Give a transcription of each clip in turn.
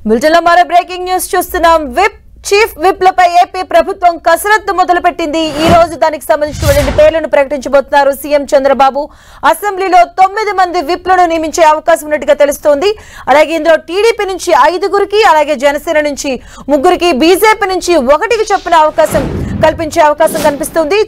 బులెటిన్లో మరో breaking news చూస్తున్నాం. చీఫ్ విప్ లపై ఏపీ ప్రభుత్వం కసరత్తు మొదలుపెట్టింది. ఈ రోజు దానికి సంబంధించిన పేర్లను ప్రకటించబోతున్నారు సీఎం చంద్రబాబు. అసెంబ్లీలో 9 మంది విప్లను నియమించే అవకాశం ఉన్నట్టుగా తెలుస్తోంది. అలాగే ఇందులో టీడీపీ నుంచి 5గురికి, అలాగే జనసేన నుంచి 3గురికి, బీజేపీ నుంచి 1కి చొప్పున అవకాశం కల్పించే అవకాశం కనిపిస్తుంది.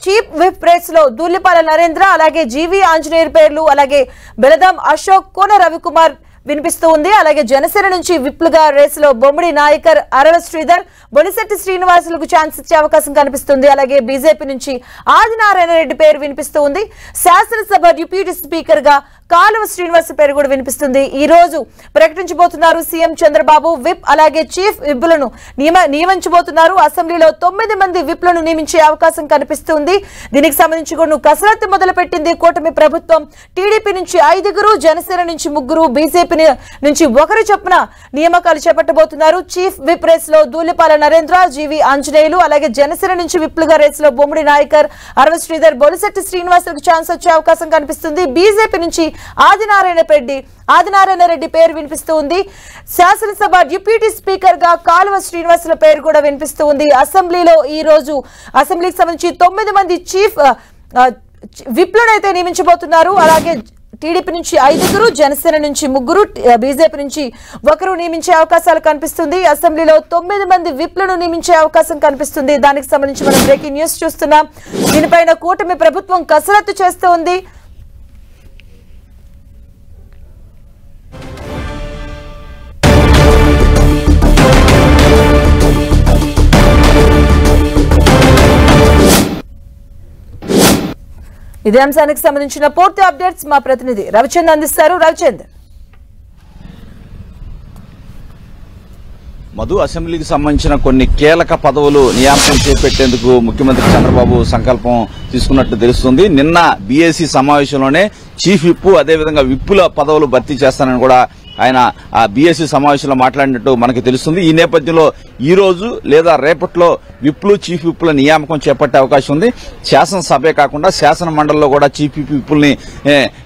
చీఫ్ విప్ రేస్ లో దూలిపాల నరేంద్ర, అలాగే జీవీ ఆంజనేయుల పేర్లు, అలాగే బెలదాం అశోక్, కోన రవికుమార్ వినిపిస్తూ ఉంది. అలాగే జనసేన నుంచి విప్లుగా రేసులో బొమ్మిడి నాయకర్, అరవ శ్రీధర్, బొలిశెట్టి శ్రీనివాసులకు ఛాన్స్ ఇచ్చే అవకాశం కనిపిస్తుంది. అలాగే బీజేపీ నుంచి ఆదినారాయణ రెడ్డి పేరు వినిపిస్తూ ఉంది. శాసనసభ డిప్యూటీ స్పీకర్ గా కాలువ శ్రీనివాస్ పేరు కూడా వినిపిస్తుంది. ఈ రోజు ప్రకటించబోతున్నారు సీఎం చంద్రబాబు విప్, అలాగే చీఫ్ విప్లను నియమించబోతున్నారు. అసెంబ్లీలో 9 మంది విప్లను నియమించే అవకాశం కనిపిస్తుంది. దీనికి సంబంధించి కూడా కసరత్తు మొదలుపెట్టింది కూటమి ప్రభుత్వం. టీడీపీ నుంచి 5గురు, జనసేన నుంచి 3గురు, బీజేపీ నుంచి 1 చొప్పున నియామకాలు చేపట్టబోతున్నారు. చీఫ్ విప్ రేస్ లో దూలిపాల నరేంద్ర, జీవీ ఆంజనేయులు, అలాగే జనసేన నుంచి విప్లుగా రేస్ లో బొమ్మిడి నాయకర్, అరవ శ్రీధర్, బొలిశెట్టి శ్రీనివాసులకు ఛాన్స్ వచ్చే అవకాశం కనిపిస్తుంది. బీజేపీ నుంచి ఆదినారాయణ రెడ్డి పేరు వినిపిస్తూ ఉంది. శాసనసభ డిప్యూటీ స్పీకర్ గా కాలువ శ్రీనివాసుల పేరు కూడా వినిపిస్తూ ఉంది. అసెంబ్లీలో ఈ రోజు అసెంబ్లీకి సంబంధించి 9 మంది చీఫ్ విప్లను అయితే నియమించబోతున్నారు. అలాగే టీడీపీ నుంచి 5గురు, జనసేన నుంచి 3గురు, బీజేపీ నుంచి 1 నియమించే అవకాశాలు కనిపిస్తుంది. అసెంబ్లీలో 9 మంది విప్లను నియమించే అవకాశం కనిపిస్తుంది. దానికి సంబంధించి మనం బ్రేకింగ్ న్యూస్ చూస్తున్నాం. దీనిపైన కూటమి ప్రభుత్వం కసరత్తు చేస్తూ ఉంది. ఇదే అంశానికి సంబంధించిన పూర్తి అప్డేట్స్ మా ప్రతినిధి రవిచంద్ అందిస్తారు. రవిచంద్, మధు, అసెంబ్లీకి సంబంధించిన కొన్ని కీలక పదవులు నియామకం చేపట్టేందుకు ముఖ్యమంత్రి చంద్రబాబు సంకల్పం తీసుకున్నట్టు తెలుస్తుంది. నిన్న బీఏసీ సమావేశంలోనే చీఫ్ విప్, అదేవిధంగా విప్పుల పదవులు భర్తీ చేస్తానని కూడా ఆయన ఆ బీఎస్సీ సమావేశంలో మాట్లాడినట్టు మనకు తెలుస్తుంది. ఈ నేపథ్యంలో ఈ రోజు లేదా రేపట్లో విప్లు, చీఫ్ విప్ల నియామకం చేపట్టే అవకాశం ఉంది. శాసనసభే కాకుండా శాసన మండలిలో కూడా చీఫ్ విప్లని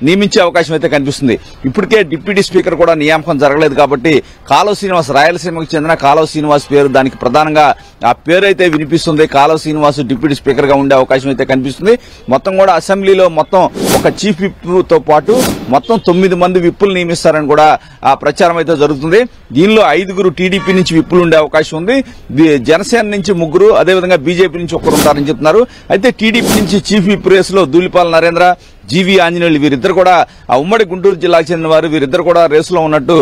నియమించే అవకాశం అయితే కనిపిస్తుంది. ఇప్పటికే డిప్యూటీ స్పీకర్ కూడా నియామకం జరగలేదు కాబట్టి కాలువ శ్రీనివాస్, రాయలసీమకు చెందిన కాలువ శ్రీనివాస్ పేరు దానికి ప్రధానంగా ఆ పేరు అయితే వినిపిస్తుంది. కాలువ శ్రీనివాస్ డిప్యూటీ స్పీకర్ గా ఉండే అవకాశం అయితే కనిపిస్తుంది. మొత్తం కూడా అసెంబ్లీలో మొత్తం ఒక చీఫ్ విప్ తో పాటు మొత్తం 9 మంది విప్పులు నియమిస్తారని కూడా ఆ ప్రచారం అయితే జరుగుతుంది. దీనిలో 5గురు టీడీపీ నుంచి విప్పులు ఉండే అవకాశం ఉంది. జనసేన నుంచి 3గురు, అదేవిధంగా బీజేపీ నుంచి 1 ఉంటారని చెప్తున్నారు. అయితే టీడీపీ నుంచి చీఫ్ విప్ రేస్ లో దూలిపాల నరేంద్ర, జీవీ ఆంజనేయులు వీరిద్దరు కూడా ఉమ్మడి గుంటూరు జిల్లాకు చెందిన వారు, వీరిద్దరు కూడా రేసులో ఉన్నట్టు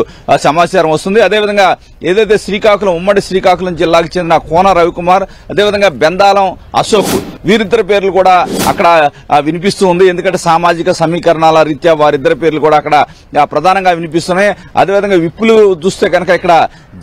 సమాచారం వస్తుంది. అదేవిధంగా ఏదైతే ఉమ్మడి శ్రీకాకుళం జిల్లాకు చెందిన కోన రవికుమార్, అదేవిధంగా బెందాలం అశోక్, వీరిద్దరి పేర్లు కూడా అక్కడ వినిపిస్తూ ఉంది. ఎందుకంటే సామాజిక సమీకరణాల రీత్యా వారిద్దరి పేర్లు కూడా అక్కడ ప్రధానంగా వినిపిస్తున్నాయి. అదేవిధంగా విప్పులు చూస్తే కనుక ఇక్కడ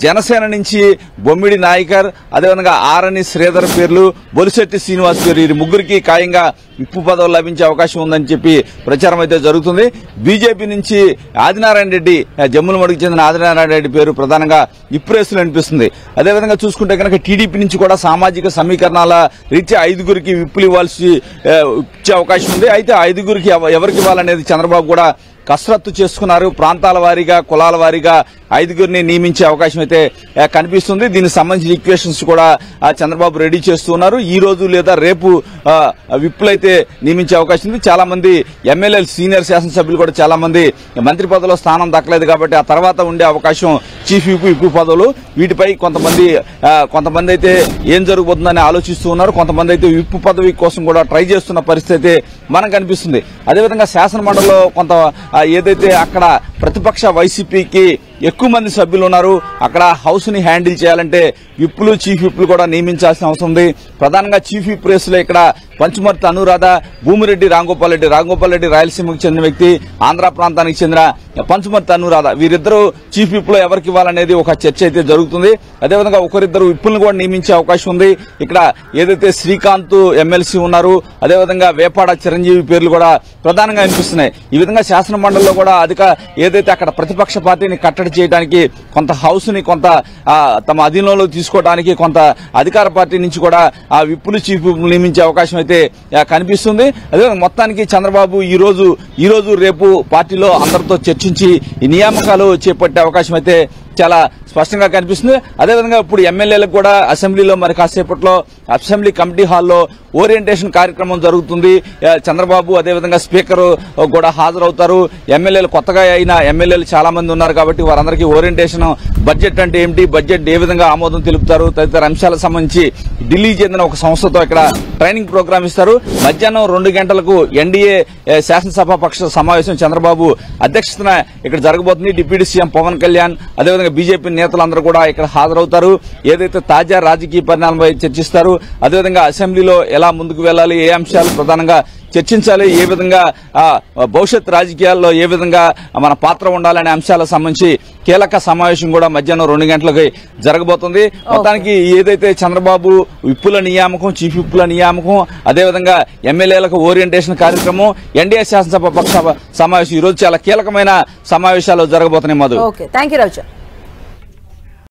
జనసేన నుంచి బొమ్మిడి నాయకర్, అదేవిధంగా ఆరణి శ్రీధర్ పేర్లు, బొలిశెట్టి శ్రీనివాస్ పేరు, ఈ 3గురికి ఖాయంగా విప్పు పదవులు లభించే అవకాశం ఉందని చెప్పి ప్రచారం అయితే జరుగుతుంది. బీజేపీ నుంచి ఆదినారాయణ రెడ్డి, జమ్ములమడుగు చెందిన ఆదినారాయణ రెడ్డి పేరు ప్రధానంగా విప్రేసులు అనిపిస్తుంది. అదేవిధంగా చూసుకుంటే కనుక టీడీపీ నుంచి కూడా సామాజిక సమీకరణాల రీత్యా 5గురికి విప్పులు ఇచ్చే అవకాశం ఉంది. అయితే 5గురికి ఎవరికి ఇవ్వాలనేది చంద్రబాబు కూడా కసరత్తు చేసుకున్నారు. ప్రాంతాల వారీగా, కులాల వారీగా 5గురిని నియమించే అవకాశం అయితే కనిపిస్తుంది. దీనికి సంబంధించిన ఈక్వేషన్స్ కూడా చంద్రబాబు రెడీ చేస్తున్నారు. ఈ రోజు లేదా రేపు విప్పులైతే నియమించే అవకాశం ఉంది. చాలా మంది ఎమ్మెల్యేలు, సీనియర్ శాసనసభ్యులు కూడా చాలా మంది మంత్రి పదవిలో స్థానం దక్కలేదు కాబట్టి ఆ తర్వాత ఉండే అవకాశం చీఫ్ విప్ పదవులు. వీటిపై కొంతమంది అయితే ఏం జరగబోతుందని ఆలోచిస్తూ ఉన్నారు. కొంతమంది అయితే విప్ పదవి కోసం కూడా ట్రై చేస్తున్న పరిస్థితి మనకు కనిపిస్తుంది. అదేవిధంగా శాసన మండలిలో ఏదైతే అక్కడ ప్రతిపక్ష వైసీపీకి ఎక్కువ మంది సభ్యులు ఉన్నారు, అక్కడ హౌస్ ని హ్యాండిల్ చేయాలంటే విప్పులు, చీఫ్ విప్లు కూడా నియమించాల్సిన అవసరం ఉంది. ప్రధానంగా చీఫ్ విప్ రేస్ లో ఇక్కడ పంచుమర్తి అనురాధ, భూమిరెడ్డి రాంగోపాల్ రెడ్డి రాయలసీమకు చెందిన వ్యక్తి, ఆంధ్ర ప్రాంతానికి చెందిన పంచుమర్తి అనురాధ, వీరిద్దరూ చీఫ్ విప్ లో ఎవరికి ఇవ్వాలనేది ఒక చర్చ అయితే జరుగుతుంది. అదేవిధంగా ఒకరిద్దరు విప్పులను కూడా నియమించే అవకాశం ఉంది. ఇక్కడ ఏదైతే శ్రీకాంత్ ఎమ్మెల్సీ ఉన్నారు, అదేవిధంగా వేపాడ చిరంజీవి పేర్లు కూడా ప్రధానంగా అనిపిస్తున్నాయి. ఈ విధంగా శాసన మండలిలో కూడా ఏదైతే అక్కడ ప్రతిపక్ష పార్టీని కట్టడి చేయడానికి కొంత హౌస్ ని కొంత తమ అధీనంలో తీసుకోవడానికి కొంత అధికార పార్టీ నుంచి కూడా ఆ విప్పులు, చీఫ్ విప్పులు నియమించే అవకాశం అయితే కనిపిస్తుంది. అదే మొత్తానికి చంద్రబాబు ఈ రోజు రేపు పార్టీలో అందరితో చర్చించి ఈ నియామకాలు చేపట్టే అవకాశం అయితే చాలా స్పష్టంగా కనిపిస్తుంది. అదేవిధంగా ఇప్పుడు ఎమ్మెల్యేలకు కూడా అసెంబ్లీలో మరి కాసేపట్లో అసెంబ్లీ కమిటీ హాల్లో ఓరియంటేషన్ కార్యక్రమం జరుగుతుంది. చంద్రబాబు అదేవిధంగా స్పీకర్ కూడా హాజరవుతారు. ఎమ్మెల్యేలు కొత్తగా అయిన ఎమ్మెల్యేలు చాలా మంది ఉన్నారు కాబట్టి వారందరికీ ఓరియంటేషన్, బడ్జెట్ అంటే ఏమిటి, బడ్జెట్ ఏ విధంగా ఆమోదం తెలుపుతారు తదితర అంశాలకు సంబంధించి ఢిల్లీ చెందిన ఒక సంస్థతో ఇక్కడ ట్రైనింగ్ ప్రోగ్రామ్ ఇస్తారు. మధ్యాహ్నం 2 గంటలకు ఎన్డీఏ శాసనసభ పక్ష సమావేశం చంద్రబాబు అధ్యక్షతన ఇక్కడ జరగబోతుంది. డిప్యూటీ సీఎం పవన్ కళ్యాణ్ అదేవిధంగా బీజేపీ నేతలందరూ కూడా ఇక్కడ హాజరవుతారు. ఏదైతే తాజా రాజకీయ పరిణామాలపై చర్చిస్తారు. అదేవిధంగా అసెంబ్లీలో ఎలా ముందుకు వెళ్లాలి, ఏ అంశాలు ప్రధానంగా చర్చించాలి, ఏ విధంగా భవిష్యత్ రాజకీయాల్లో ఏ విధంగా మన పాత్ర ఉండాలనే అంశాలకు సంబంధించి కీలక సమావేశం కూడా మధ్యాహ్నం 2 గంటలకి జరగబోతుంది. మొత్తానికి ఏదైతే చంద్రబాబు విప్పుల నియామకం, చీఫ్ విప్పుల నియామకం, అదేవిధంగా ఎమ్మెల్యేలకు ఓరియంటేషన్ కార్యక్రమం, ఎన్డీఏ శాసనసభ పక్ష సమావేశం ఈ రోజు చాలా కీలకమైన సమావేశాలు జరగబోతున్నాయి. మధు. Thank you Ravichandra.